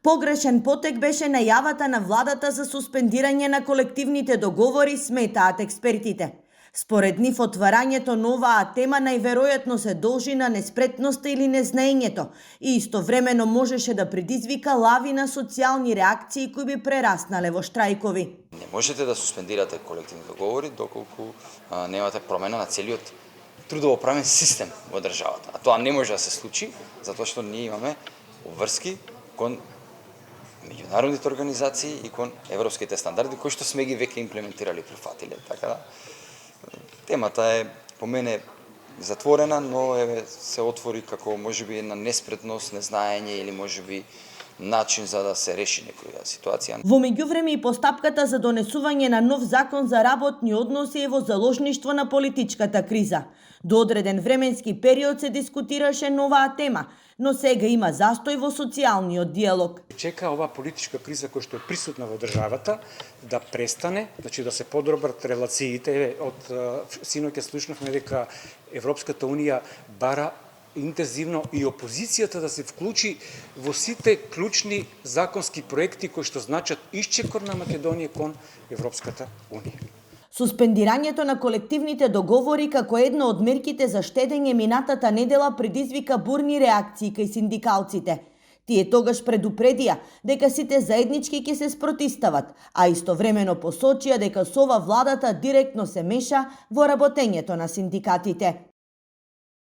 Погрешен потек беше најавата на владата за суспендирање на колективните договори, сметаат експертите. Според нив, отварањето на оваа тема најверојатно се должи на неспретноста или незнаењето и истовремено можеше да предизвика лавина социјални реакции кои би прераснале во штрајкови. Не можете да суспендирате колективни договори доколку немате промена на целиот трудово-правен систем во државата. А тоа не може да се случи затоа што ние имаме обврски кон меѓународните организации и кон европските стандарди кои што сме ги веќе имплементирали и прифатиле. Така да темата е по мене затворена, но се отвори како можеби една неспретност, незнаење или можеби начин за да се реши некоја ситуација. Во меѓувреме и постапката за донесување на нов закон за работни односи е во заложништво на политичката криза. До одреден временски период се дискутираше новаа тема, но сега има застој во социјалниот диалог. Чека оваа политичка криза која што е присутна во државата да престане, значи да се подобрат релациите. Од синоќа слушнавме дека Европската унија бара интензивно и опозицијата да се вклучи во сите клучни законски проекти кои што значат исчекор на Македонија кон Европската унија. Суспендирањето на колективните договори како едно од мерките за штедење минатата недела предизвика бурни реакции кај синдикалците. Тие тогаш предупредија дека сите заеднички ќе се спротистават, а истовремено посочија дека со ова владата директно се меша во работењето на синдикатите.